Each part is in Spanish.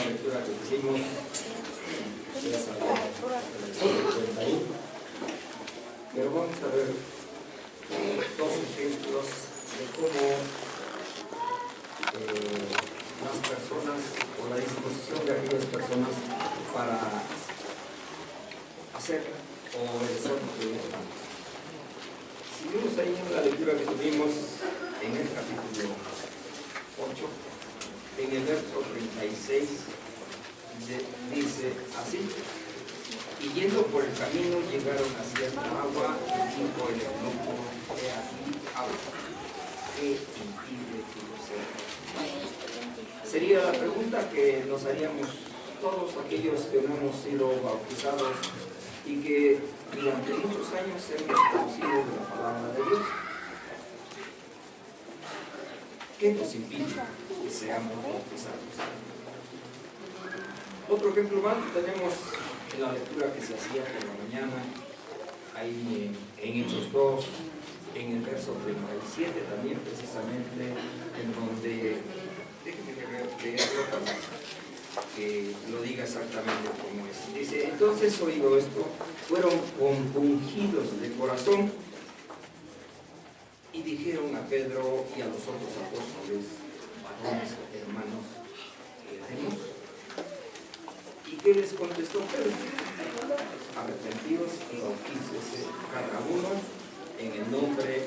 lectura que hicimos, es al versículo 31, pero vamos a ver dos ejemplos de cómo las personas o la disposición de aquellas personas para hacer o obedecer lo que Dios manda. Si vimos ahí en la lectura que tuvimos en el capítulo 8, en el verso 36, dice así: y yendo por el camino llegaron a cierta agua, y dijo el eunuco: he aquí agua, ¿qué impide que yo sea? Sería la pregunta que nos haríamos todos aquellos que no hemos sido bautizados y que durante muchos años hemos conocido de la palabra de Dios. ¿Qué nos impide que seamos bautizados? Otro ejemplo más tenemos en la lectura que se hacía por la mañana, ahí en Hechos 2, en el verso 37 también, precisamente, en donde, déjenme leerlo para que lo diga exactamente como es. Dice: entonces, oído esto, fueron compungidos de corazón y dijeron a Pedro y a los otros apóstoles: varones, hermanos, ¿qué haremos? ¿Y qué les contestó Pedro? Arrepentíos y bautícese cada uno en el nombre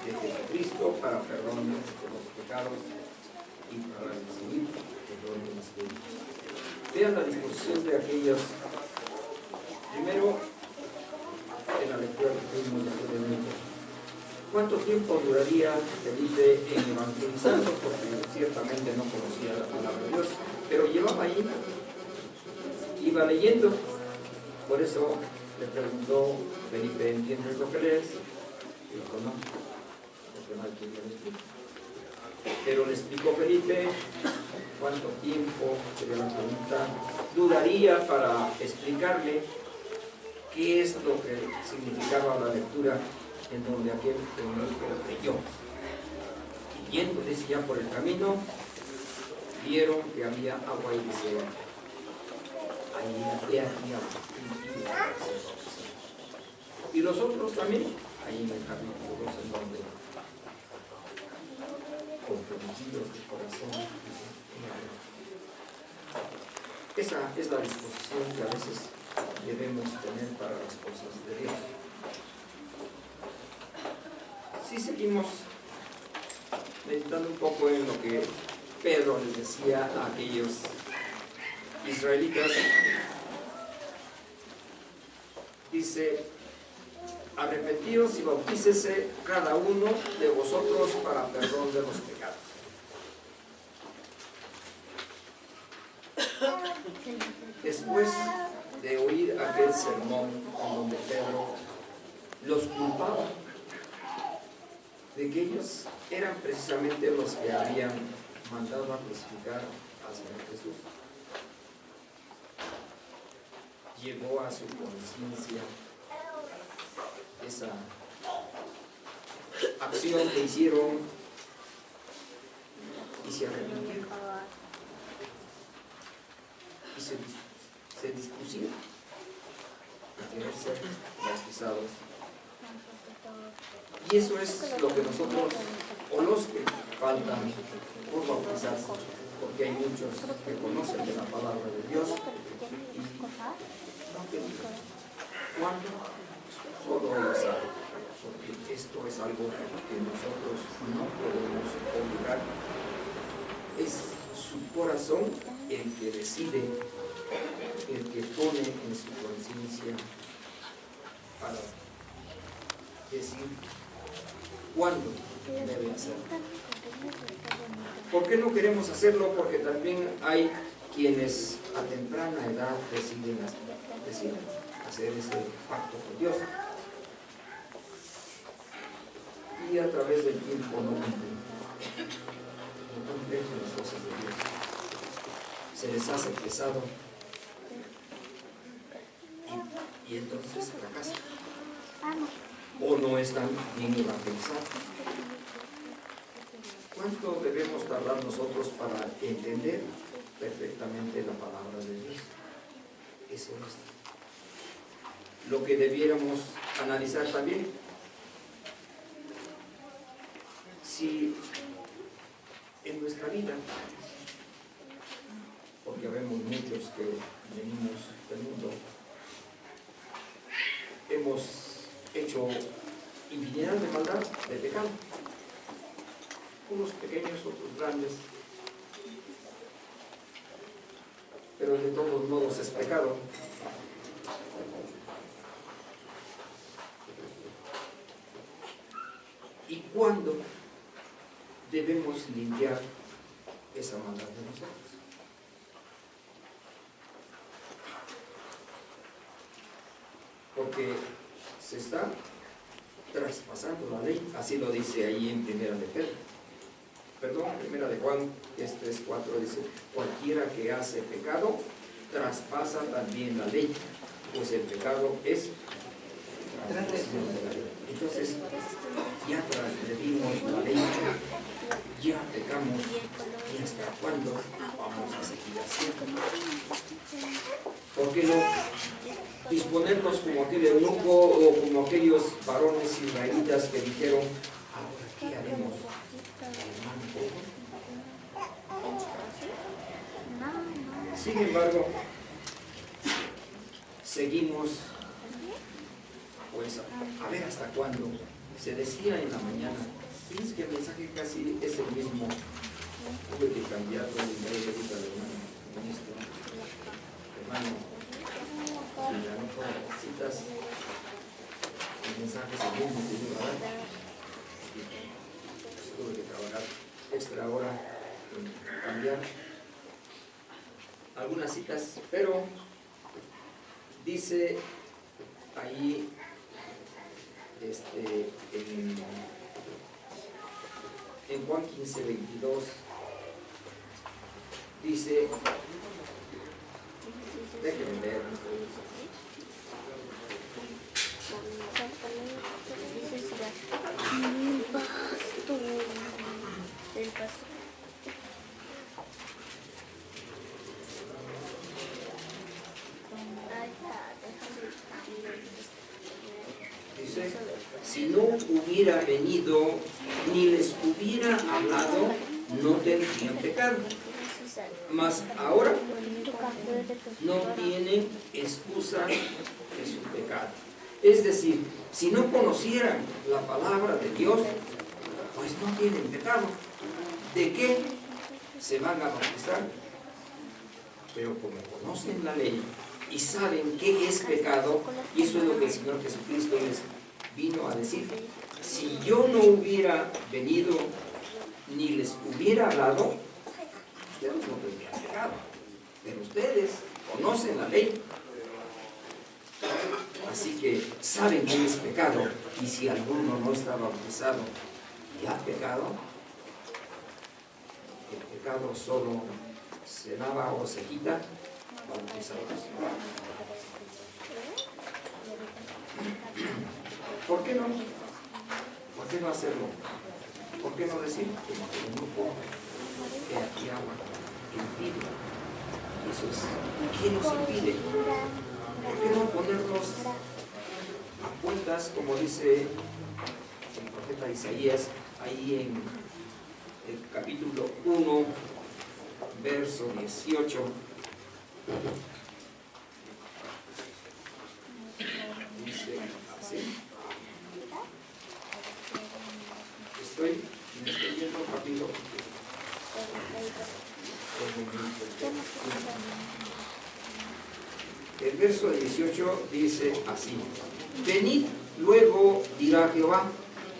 de Jesucristo para perdón de los pecados y para recibir perdón de los delitos. Vean la disposición de aquellos. Primero, en la lectura que tuvimos anteriormente, ¿cuánto tiempo duraría Felipe en evangelizando? Porque ciertamente no conocía la palabra de Dios, pero llevaba ahí, iba leyendo. Por eso le preguntó Felipe: ¿entiendes lo que lees? Y dijo: no, porque no hay quien me lo explique. Pero le explicó Felipe cuánto tiempo, sería la pregunta, dudaría para explicarle qué es lo que significaba la lectura en donde aquel eunuco creyó. Y yendo, dice, ya por el camino, vieron que había agua y dice: ahí aquí agua. Y los otros también, ahí en el capítulo 2, en donde comprometidos de corazón. Esa es la disposición que a veces debemos tener para las cosas de Dios. Si seguimos meditando un poco en lo que Pedro les decía a aquellos israelitas, dice: arrepentíos y bautícese cada uno de vosotros para perdón de los pecados. Después de oír aquel sermón en donde Pedro los culpaba de que ellos eran precisamente los que habían mandado a crucificar al Señor Jesús, llegó a su conciencia esa acción que hicieron y se arrepintieron y se dispusieron a querer ser bautizados. Y eso es lo que nosotros, o los que faltan por bautizarse, porque hay muchos que conocen de la palabra de Dios y no quieren. ¿Cuándo? Solo Él sabe, porque esto es algo que nosotros no podemos obligar. Es su corazón el que decide, el que pone en su conciencia para decir cuándo debe hacerlo. ¿Por qué no queremos hacerlo? Porque también hay quienes a temprana edad deciden hacer ese pacto con Dios y a través del tiempo no cumplen las cosas de Dios. Se les hace pesado y entonces fracasan o no están bien evangelizados. ¿Cuánto debemos tardar nosotros para entender perfectamente la palabra de Dios. Eso es lo que debiéramos analizar también. Si en nuestra vida, porque vemos muchos que venimos del mundo, hemos hecho infinidad de maldad, de pecado, unos pequeños, otros grandes, pero de todos modos es pecado. ¿Y cuándo debemos limpiar esa maldad de nosotros? Porque se está traspasando la ley, así lo dice ahí en Primera de Juan 3:4 dice: cualquiera que hace pecado traspasa también la ley, pues el pecado es transgresión de la ley. Entonces ya transgredimos la ley, ya pecamos, y hasta cuándo vamos a seguir haciendo. ¿Por qué no disponernos como aquel eunuco o como aquellos varones israelitas que dijeron: ahora qué haremos? Sin embargo, seguimos, pues, a ver hasta cuándo. Se decía en la mañana, fíjense que el mensaje casi es el mismo. Tuve que cambiarlo en medio de ahorita de un ministro. Hermano, si ya no todas las citas, el mensaje es el mismo que yo, ¿verdad? Tuve que trabajar extra hora en cambiar algunas citas, pero dice ahí en Juan 15:22 dice, déjenme leer. Dice, si no hubiera venido ni les hubiera hablado, no tendrían pecado. Mas ahora no tienen excusa de su pecado. Es decir, si no conocieran la palabra de Dios, pues no tienen pecado. ¿De qué se van a bautizar? Pero como conocen la ley y saben qué es pecado, y eso es lo que el Señor Jesucristo les vino a decir: si yo no hubiera venido ni les hubiera hablado, ustedes no tendrían pecado, pero ustedes conocen la ley, así que saben qué es pecado, y si alguno no está bautizado y ha pecado, el pecado solo se lava o se quita bautizados. ¿Por qué no? ¿Por qué no hacerlo? ¿Por qué no decir como que el grupo que aquí agua impide? Eso es, ¿qué nos impide? ¿Por qué no ponernos a cuentas, como dice el profeta Isaías, ahí en el capítulo 1, verso 18? Dice así. Me estoy yendo rápido. El verso 18 dice así: venid luego, dirá Jehová,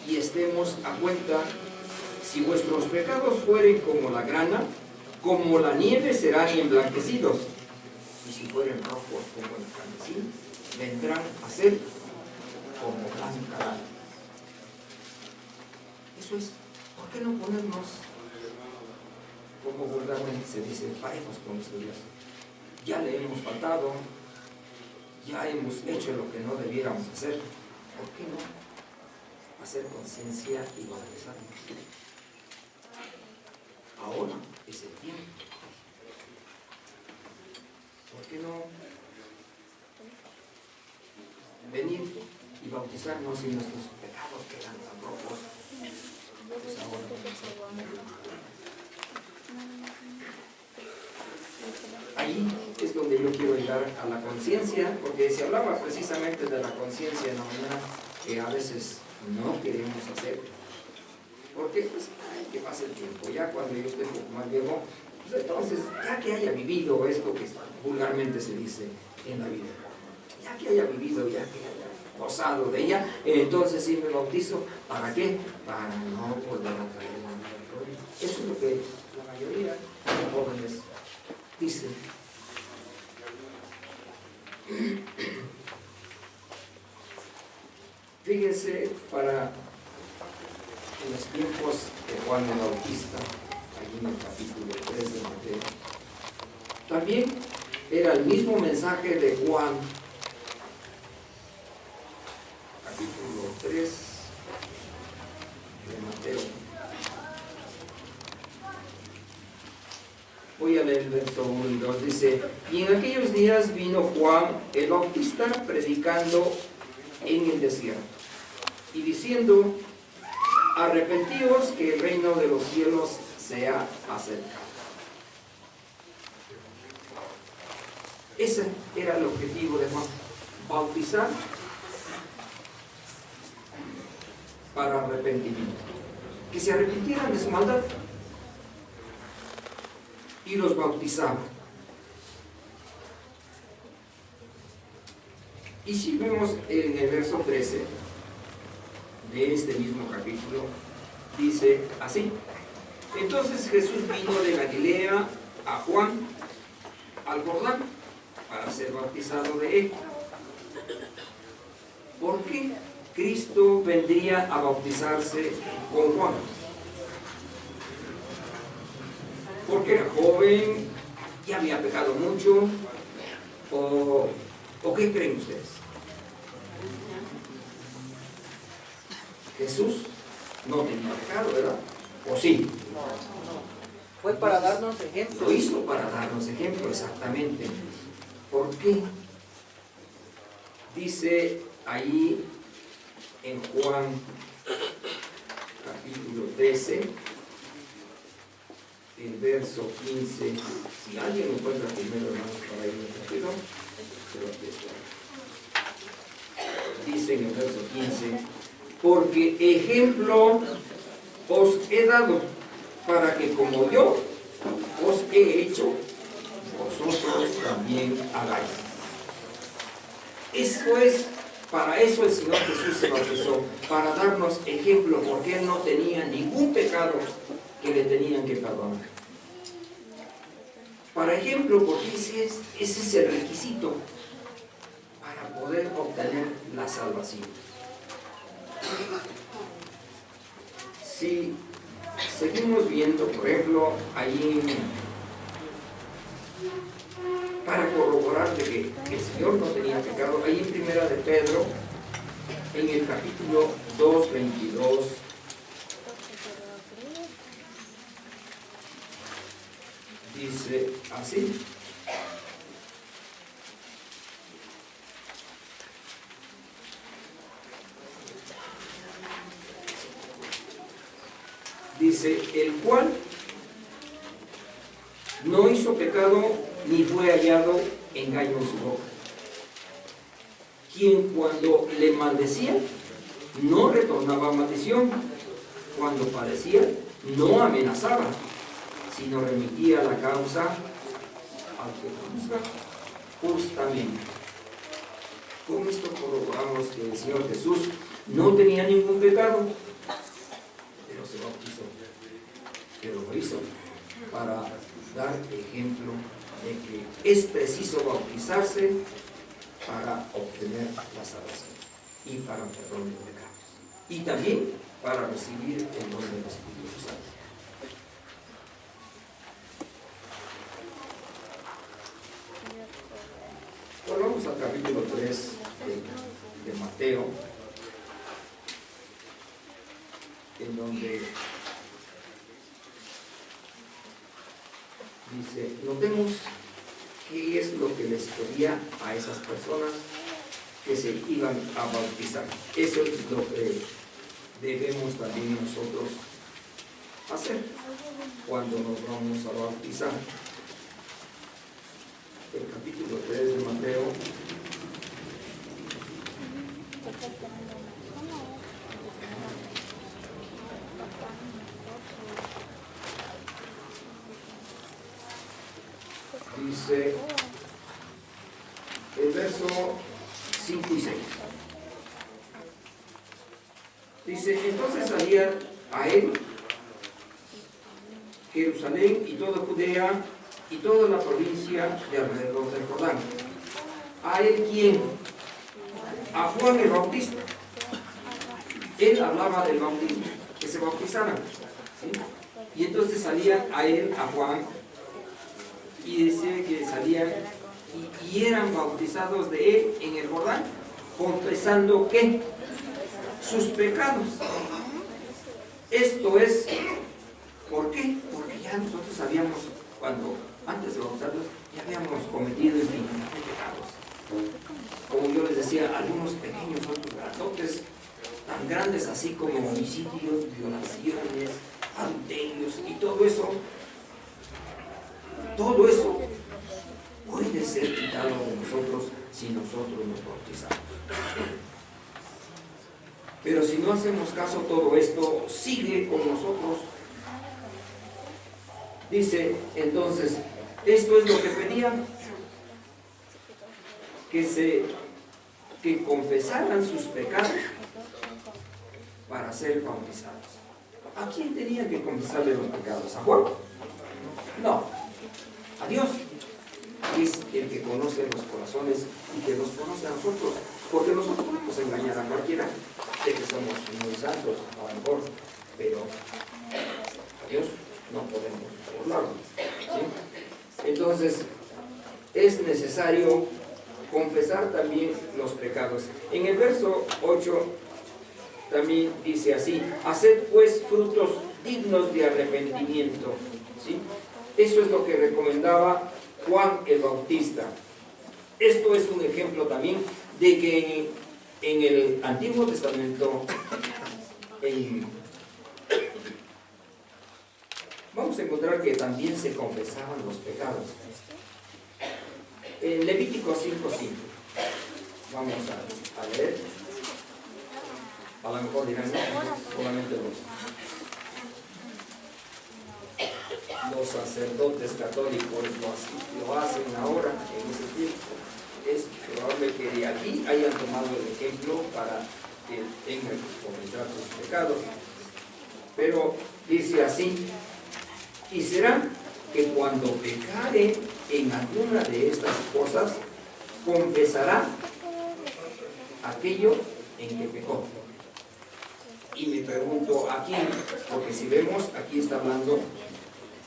y estemos a cuenta. Si vuestros pecados fueren como la grana, como la nieve serán emblanquecidos, y si fueren rojos como el carmesí, vendrán a ser como blanca lana. Eso es, ¿por qué no ponernos, como vulgarmente se dice, parejos con nuestro Dios? Ya le hemos faltado, ya hemos hecho lo que no debiéramos hacer. ¿Por qué no hacer conciencia y bautizarnos? Ahora es el tiempo. ¿por qué no venir y bautizarnos y nuestros pecados quedan tan rojos? Pues ahora ahí es donde yo quiero llegar a la conciencia, porque se hablaba precisamente de la conciencia en la mañana, que a veces no queremos hacer. Porque pues hay que pase el tiempo, ya cuando yo esté un poco más viejo, pues entonces ya que haya vivido esto que vulgarmente se dice en la vida, ya que haya vivido, ya que haya gozado de ella, entonces sí me bautizo. ¿Para qué? Para no volver a caer en la vida. Eso es lo que la mayoría de jóvenes dicen. Fíjense, en los tiempos de Juan el Bautista, allí en el capítulo 3 de Mateo, también era el mismo mensaje de Juan, capítulo 3 de Mateo. Voy a leer el verso 1 y 2, dice: y en aquellos días vino Juan el Bautista predicando en el desierto y diciendo: arrepentíos, que el reino de los cielos se ha acercado. Ese era el objetivo de Juan, bautizar para arrepentimiento, que se arrepintieran de su maldad, y los bautizaba. Y si vemos en el verso 13 de este mismo capítulo, dice así: entonces Jesús vino de Galilea a Juan al Jordán para ser bautizado de él. ¿Por qué Cristo vendría a bautizarse con Juan? Porque era joven, ya había pecado mucho, o ¿qué creen ustedes? Jesús no tenía pecado, ¿verdad? ¿O sí? No. Fue para darnos ejemplo. Lo hizo para darnos ejemplo, exactamente. ¿Por qué? Dice ahí en Juan capítulo 13, el verso 15. Si alguien lo encuentra primero, hermanos, para ir rápido, pero aquí está. Dice en el verso 15: porque ejemplo os he dado, para que como yo os he hecho, vosotros también hagáis. Eso es, para eso el Señor Jesús se bautizó, para darnos ejemplo, porque Él no tenía ningún pecado que le tenían que perdonar. Para ejemplo, porque ese es el requisito para poder obtener la salvación. Si seguimos viendo, por ejemplo, ahí para corroborar de que el Señor no tenía pecado, ahí en Primera de Pedro, en el capítulo 2, 22, dice así: dice, el cual no hizo pecado ni fue hallado engaño en su boca, quien cuando le maldecía no retornaba maldición, cuando padecía no amenazaba, sino remitía la causa al que juzga justamente. Con esto corroboramos que el Señor Jesús no tenía ningún pecado, pero se bautizó, pero lo hizo para dar ejemplo de que es preciso bautizarse para obtener la salvación y para el perdón de pecados, y también para recibir el don del Espíritu Santo. Volvamos al capítulo 3 de Mateo, en donde dice, notemos que qué es lo que les pedía a esas personas que se iban a bautizar. Eso es lo que debemos también nosotros hacer cuando nos vamos a bautizar. El capítulo 3 de Mateo. Dice el verso 5 y 6. Dice, entonces salían a él Jerusalén y toda Judea y toda la provincia de alrededor del Jordán. ¿A él quién? A Juan el Bautista. Él hablaba del bautismo, que se bautizaran, ¿sí? Y entonces salían a él, a Juan, y decía que salían y eran bautizados de él en el Jordán, confesando ¿qué? Sus pecados. Esto es, ¿por qué? Porque ya nosotros sabíamos, cuando antes de bautizarlos, ya habíamos cometido infinidad de pecados. Como yo les decía, algunos pequeños, otros grandotes, tan grandes así como homicidios, violaciones, adulterios y todo eso puede ser quitado de nosotros si nosotros nos bautizamos. Pero si no hacemos caso, todo esto sigue con nosotros. Dice, entonces, esto es lo que pedían, que confesaran sus pecados para ser bautizados. ¿A quién tenían que confesarle los pecados? ¿A Juan? No, a Dios, que es el que conoce los corazones y que nos conoce a nosotros, porque nosotros podemos engañar a cualquiera de que somos muy santos, a lo mejor, pero a Dios no podemos burlarnos, ¿sí? Entonces es necesario confesar también los pecados. En el verso 8 también dice así: haced pues frutos dignos de arrepentimiento, ¿sí? Eso es lo que recomendaba Juan el Bautista. Esto es un ejemplo también de que en el Antiguo Testamento vamos a encontrar que también se confesaban los pecados. En Levítico 5:5 vamos a leer. A lo mejor dirán, no, solamente los sacerdotes católicos lo hacen ahora, en ese tiempo. Es probable que de aquí hayan tomado el ejemplo para que tengan que confesar sus pecados. Pero dice así: y será que cuando pecare en alguna de estas cosas, confesará aquello en que pecó. Y me pregunto a quién, porque si vemos, aquí está hablando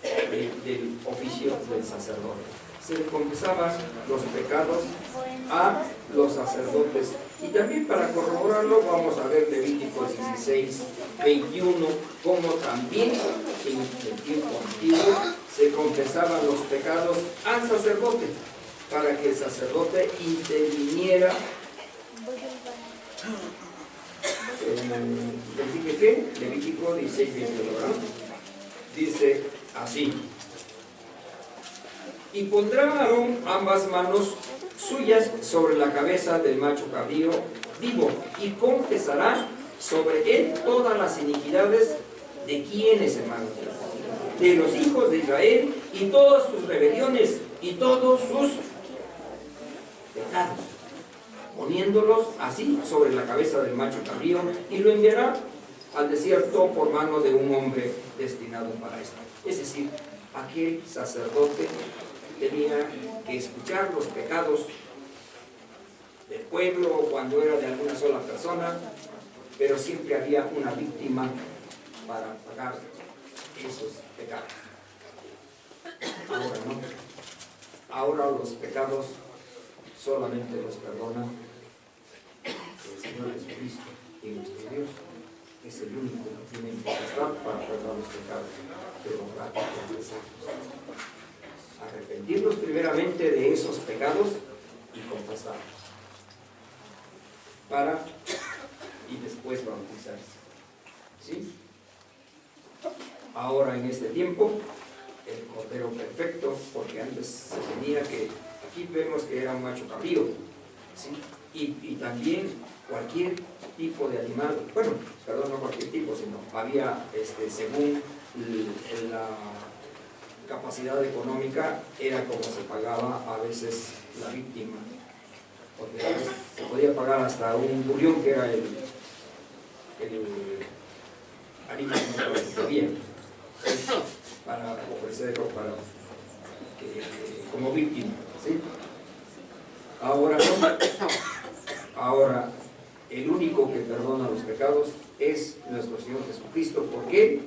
del oficio del sacerdote. Se le confesaban los pecados a los sacerdotes. Y también para corroborarlo vamos a ver Levítico 16:21, como también en el tiempo antiguo se confesaban los pecados al sacerdote, para que el sacerdote interviniera. Levítico 16:21, dice así: y pondrá Aarón ambas manos suyas sobre la cabeza del macho cabrío vivo, y confesará sobre él todas las iniquidades de quienes, hermanos, de los hijos de Israel, y todas sus rebeliones y todos sus pecados, poniéndolos así sobre la cabeza del macho cabrío, y lo enviará al desierto por mano de un hombre destinado para esto. Es decir, aquel sacerdote tenía que escuchar los pecados del pueblo cuando era de alguna sola persona, pero siempre había una víctima para pagar esos pecados. Ahora no. Ahora los pecados solamente los perdona el Señor Jesucristo, y nuestro Dios es el único que tiene potestad para perdonar los pecados, pero arrepentirnos primeramente de esos pecados y confesarlos, y después bautizarse. ¿Sí? Ahora en este tiempo, el Cordero Perfecto, porque antes se tenía que, aquí vemos que era un macho cabrío, ¿sí? Y también cualquier tipo de animal, bueno, perdón, no cualquier tipo, sino había, según la capacidad económica, era como se pagaba a veces la víctima, porque a veces se podía pagar hasta un burión, que era el animal que había, para ofrecerlo como víctima, ¿sí? Ahora no. Ahora, el único que perdona los pecados es nuestro Señor Jesucristo, porque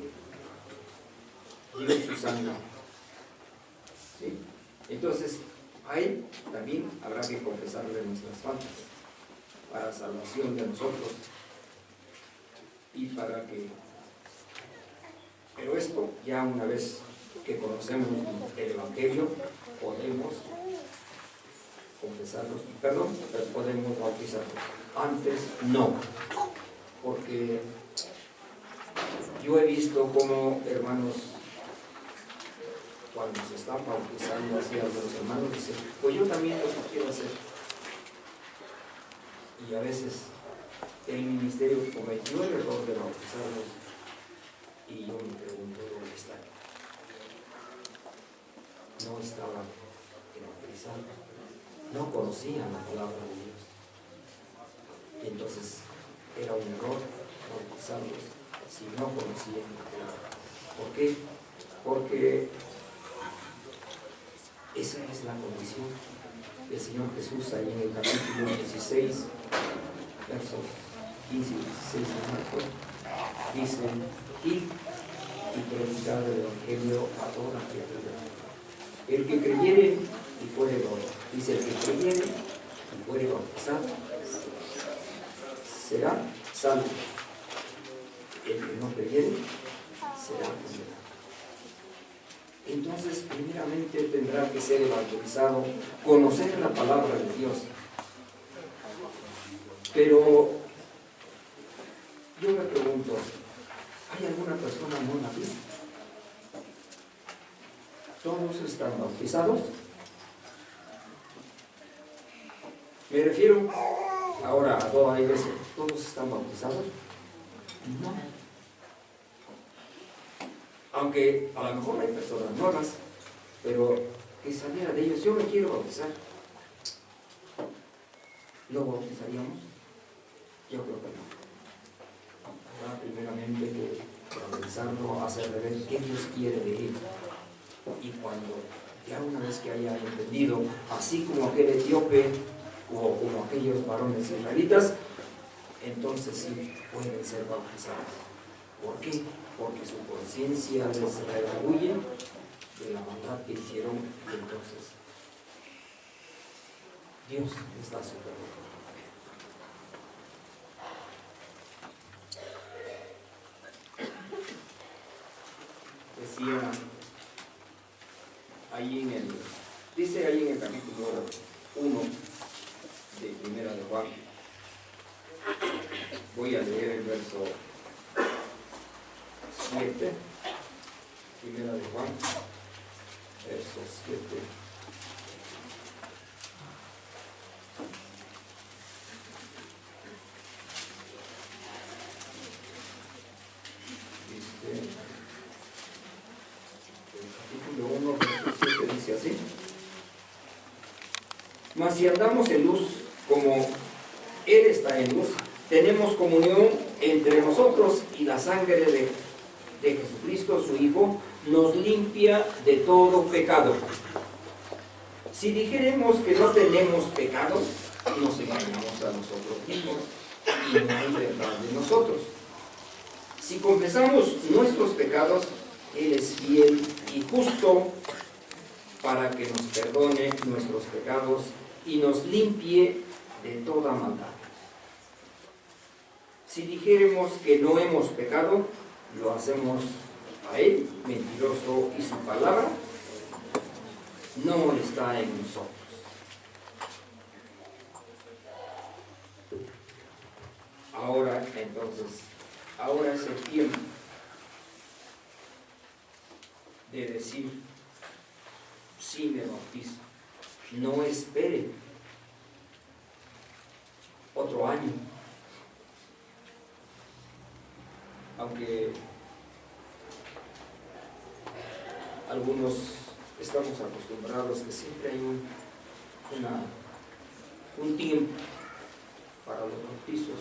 dio su sangre. ¿Sí? Entonces, a Él también habrá que confesarle nuestras faltas para salvación de nosotros y para que... Pero esto, ya una vez que conocemos el Evangelio, podemos confesarlos, perdón, podemos bautizarlos. Antes no, porque yo he visto como hermanos, cuando se están bautizando así, algunos hermanos dicen, pues yo también lo quiero hacer. Y a veces el ministerio cometió el error de bautizarlos, y yo me pregunto, ¿dónde están? No estaban bautizados, no conocían la palabra de Dios. Y entonces era un error bautizarlos si no conocían la palabra. ¿Por qué? Porque esa es la condición del Señor Jesús ahí en el capítulo 16, versos 15 y 16 de Marcos. Dice, id y predicad el Evangelio a toda criatura. El que creyere y fuere bautizado, dice, el que creyere y fuere bautizado será salvo. El que no creyere será condenado. Entonces, primeramente tendrá que ser evangelizado, conocer la palabra de Dios. Pero yo me pregunto, ¿hay alguna persona no nacida? ¿Todos están bautizados? Me refiero ahora a toda la iglesia. ¿Todos están bautizados? No. Aunque a lo mejor hay personas nuevas, pero que saliera de ellos, yo me quiero bautizar. ¿Lo bautizaríamos? Yo creo que no. Habrá primeramente que bautizarlo, hacerle ver qué Dios quiere de él. Y cuando ya una vez que haya entendido, así como aquel etíope o como aquellos varones israelitas, entonces sí pueden ser bautizados. ¿Por qué? Porque su conciencia les redarguye de la maldad que hicieron, y entonces Dios está superando. Decía ahí dice ahí en el capítulo 1 de Primera de Juan, voy a leer el verso 7, Primera de Juan, verso 7. Así. Mas si andamos en luz, como Él está en luz, tenemos comunión entre nosotros, y la sangre de Jesucristo, su Hijo, nos limpia de todo pecado. Si dijéremos que no tenemos pecado, nos engañamos a nosotros mismos, y no hay verdad en nosotros. Si confesamos nuestros pecados, Él es fiel y justo para que nos perdone nuestros pecados y nos limpie de toda maldad. Si dijéremos que no hemos pecado, lo hacemos a Él mentiroso, y su palabra no está en nosotros. Ahora, entonces, ahora es el tiempo de decir, sí me bautizo. No espere otro año. Aunque algunos estamos acostumbrados que siempre hay un tiempo para los bautizos.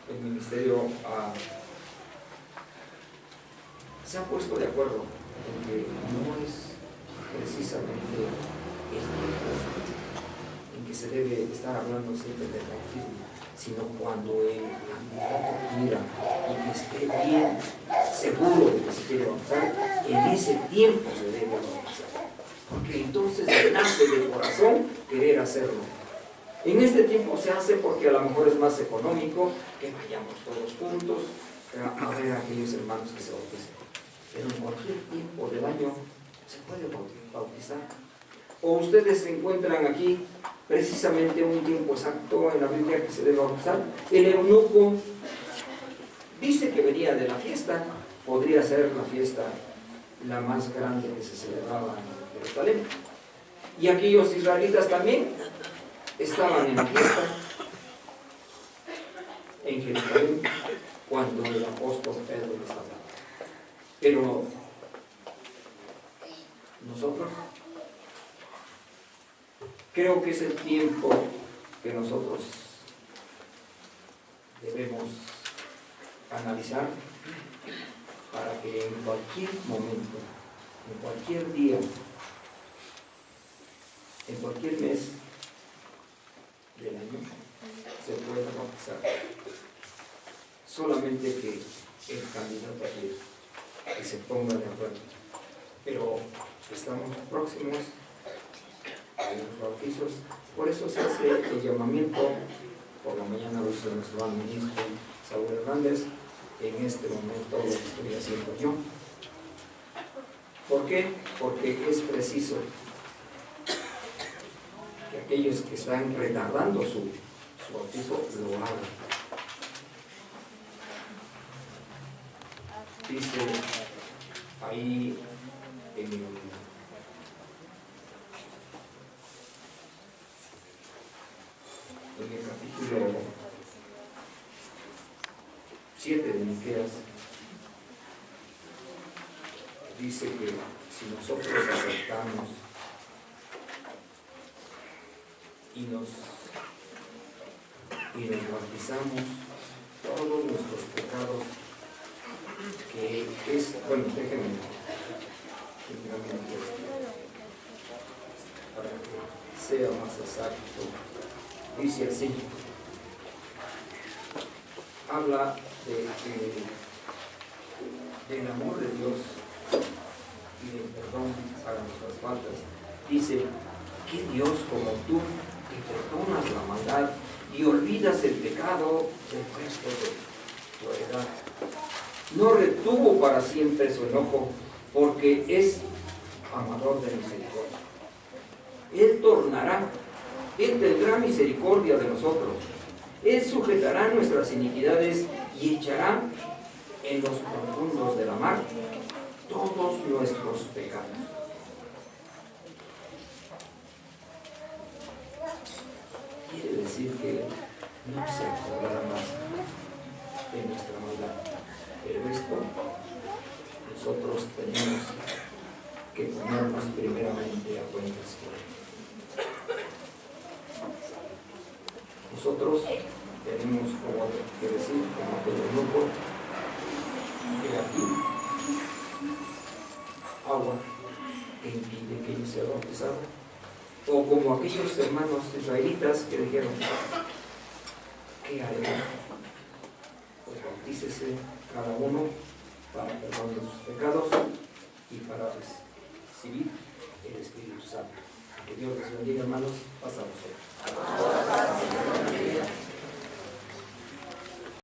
El ministerio se ha puesto de acuerdo en que no es precisamente el tiempo en que se debe estar hablando siempre del bautismo, sino cuando el candidato quiera y que esté bien seguro de que se quiere bautizar, en ese tiempo se debe bautizar, porque entonces nace de corazón querer hacerlo. En este tiempo se hace porque a lo mejor es más económico que vayamos todos juntos a ver a aquellos hermanos que se bauticen. Pero en cualquier tiempo del año se puede bautizar. O ustedes se encuentran aquí precisamente un tiempo exacto en la Biblia que se debe bautizar. El eunuco dice que venía de la fiesta, podría ser la fiesta la más grande que se celebraba en Jerusalén. Y aquellos israelitas también estaban en la fiesta en Jerusalén cuando el apóstol Pedro les hablaba. Pero nosotros, creo que es el tiempo que nosotros debemos analizar para que en cualquier momento, en cualquier día, en cualquier mes del año se pueda bautizar. Solamente que el candidato quiera, que se ponga de acuerdo. Pero estamos próximos a los bautizos, por eso se hace el llamamiento. Por la mañana lo hizo nuestro hermano ministro Saúl Hernández, en este momento lo estoy haciendo yo. ¿Por qué? Porque es preciso que aquellos que están retardando su bautizo lo hagan. Dice ahí en el capítulo 7 de Miqueas, dice que si nosotros aceptamos y nos bautizamos, todos nuestros pecados, que es, bueno, déjenme para que sea más exacto, dice así, habla del amor de Dios y del perdón para nuestras faltas. Dice, ¿qué Dios como tú, que perdonas la maldad y olvidas el pecado del resto de tu heredad? No retuvo para siempre su enojo, porque es amador de misericordia. Él tendrá misericordia de nosotros. Él sujetará nuestras iniquidades y echará en los profundos de la mar todos nuestros pecados. Quiere decir que no se acordará más de nuestra maldad. Pero esto nosotros tenemos que ponernos primeramente a cuentas con él. Nosotros tenemos que decir, como aquel grupo, que aquí agua que impide que ellos sean bautizados, o como aquellos hermanos israelitas que dijeron, ¿qué haremos? Pues bautícese cada uno para perdón de sus pecados y para recibir el Espíritu Santo. Que Dios les bendiga, hermanos. Pasamos.